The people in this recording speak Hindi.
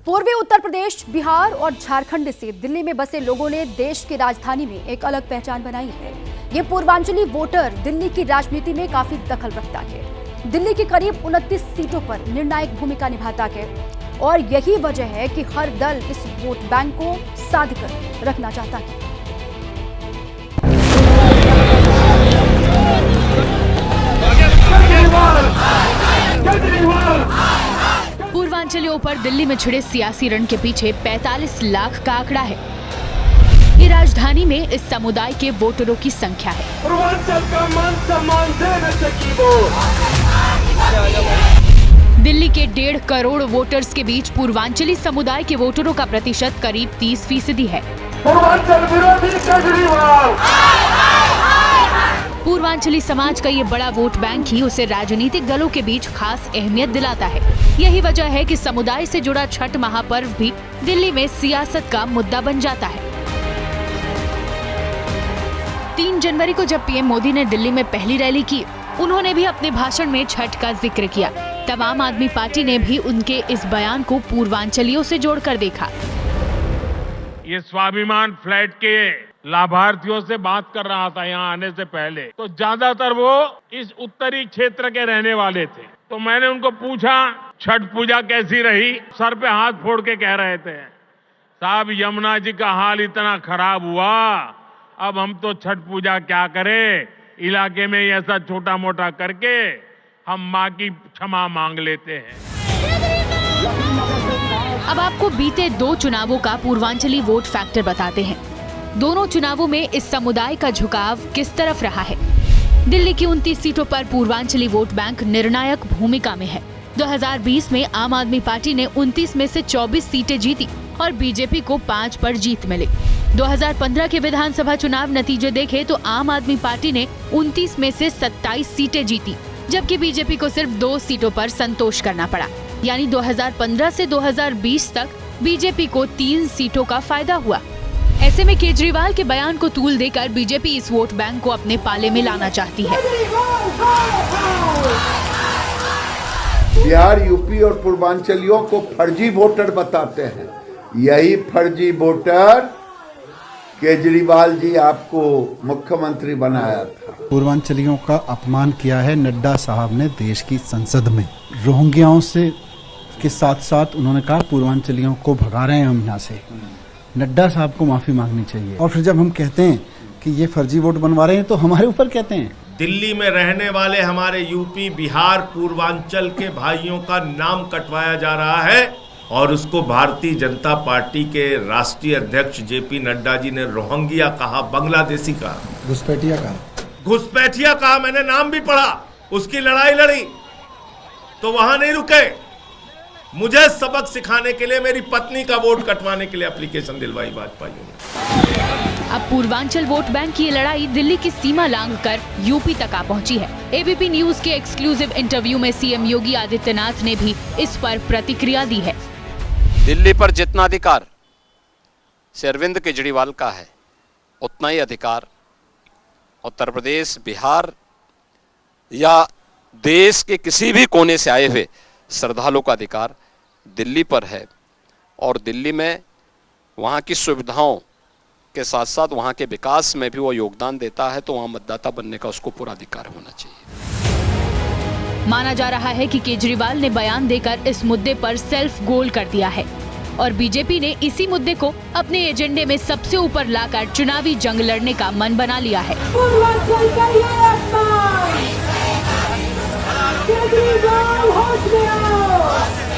पूर्वी उत्तर प्रदेश, बिहार और झारखंड से दिल्ली में बसे लोगों ने देश की राजधानी में एक अलग पहचान बनाई है। ये पूर्वांचली वोटर दिल्ली की राजनीति में काफी दखल रखता है। दिल्ली की करीब 29 सीटों पर निर्णायक भूमिका निभाता है और यही वजह है कि हर दल इस वोट बैंक को साध कर रखना चाहता है। पूर्वांचलियों पर दिल्ली में छिड़े सियासी रण के पीछे 45 लाख का आंकड़ा है। ये राजधानी में इस समुदाय के वोटरों की संख्या है। पूर्वांचल का मान सम्मान देने से की वो। दिल्ली के 1.5 करोड़ वोटर्स के बीच पूर्वांचली समुदाय के वोटरों का प्रतिशत करीब 30% है। पूर्वांचल विरोधी केजरीवाल। पूर्वांचली समाज का ये बड़ा वोट बैंक ही उसे राजनीतिक दलों के बीच खास अहमियत दिलाता है। यही वजह है कि समुदाय से जुड़ा छठ महापर्व भी दिल्ली में सियासत का मुद्दा बन जाता है। 3 जनवरी को जब पीएम मोदी ने दिल्ली में पहली रैली की, उन्होंने भी अपने भाषण में छठ का जिक्र किया। तब आम आदमी पार्टी ने भी उनके इस बयान को पूर्वांचलियों से जोड़कर देखा। ये स्वाभिमान फ्लैट के लाभार्थियों से बात कर रहा था यहाँ आने से पहले, तो ज्यादातर वो इस उत्तरी क्षेत्र के रहने वाले थे। तो मैंने उनको पूछा छठ पूजा कैसी रही, सर पे हाथ फोड़ के कह रहे थे, साहब यमुना जी का हाल इतना खराब हुआ, अब हम तो छठ पूजा क्या करें, इलाके में ऐसा छोटा मोटा करके हम माँ की क्षमा मांग लेते हैं। अब आपको बीते 2 चुनावों का पूर्वांचली वोट फैक्टर बताते हैं। दोनों चुनावों में इस समुदाय का झुकाव किस तरफ रहा है। दिल्ली की 29 सीटों पर पूर्वांचली वोट बैंक निर्णायक भूमिका में है। 2020 में आम आदमी पार्टी ने 29 में से 24 सीटें जीती और बीजेपी को 5 पर जीत मिली। 2015 के विधानसभा चुनाव नतीजे देखे तो आम आदमी पार्टी ने 29 में से 27 सीटें जीती, जबकि बीजेपी को सिर्फ 2 सीटों पर संतोष करना पड़ा। यानी 2015 से 2020 तक बीजेपी को 3 सीटों का फायदा हुआ। ऐसे में केजरीवाल के बयान को तूल देकर बीजेपी इस वोट बैंक को अपने पाले में लाना चाहती है। बिहार, यूपी और पूर्वांचलियों को फर्जी वोटर बताते हैं। यही फर्जी वोटर केजरीवाल जी आपको मुख्यमंत्री बनाया था। पूर्वांचलियों का अपमान किया है नड्डा साहब ने देश की संसद में। रोहिंग्याओं से के साथ साथ उन्होंने कहा पूर्वांचलियों को भगा रहे हैं हम यहाँ से। नड्डा साहब को माफी मांगनी चाहिए। और फिर जब हम कहते हैं कि ये फर्जी वोट बनवा रहे हैं तो हमारे ऊपर कहते हैं। दिल्ली में रहने वाले हमारे यूपी, बिहार, पूर्वांचल के भाइयों का नाम कटवाया जा रहा है और उसको भारतीय जनता पार्टी के राष्ट्रीय अध्यक्ष जेपी नड्डा जी ने रोहिंग्या कहा, बांग्लादेशी कहा, घुसपैठिया कहा। मैंने नाम भी पढ़ा, उसकी लड़ाई लड़ी तो वहां नहीं रुके। मुझे सबक सिखाने के लिए, मेरी पत्नी का वोट कटवाने के लिए एप्लीकेशन दिलवाई वाजपेयी ने। अब पूर्वांचल वोट बैंक की लड़ाई दिल्ली की सीमा लांघकर यूपी तक आ पहुंची है। एबीपी न्यूज के एक्सक्लूसिव इंटरव्यू में सीएम योगी आदित्यनाथ ने भी इस पर प्रतिक्रिया दी है। दिल्ली पर जितना अधिकार अरविंद केजरीवाल का है, उतना ही अधिकार उत्तर प्रदेश, बिहार या देश के किसी भी कोने से आए हुए श्रद्धालुओं का अधिकार दिल्ली पर है। और दिल्ली में वहाँ की सुविधाओं के साथ साथ वहाँ के विकास में भी वो योगदान देता है, तो वहाँ मतदाता बनने का उसको पूरा अधिकार होना चाहिए। माना जा रहा है कि केजरीवाल ने बयान देकर इस मुद्दे पर सेल्फ गोल कर दिया है और बीजेपी ने इसी मुद्दे को अपने एजेंडे में सबसे ऊपर लाकर चुनावी जंग लड़ने का मन बना लिया है। केजरीवाल होश में आओ।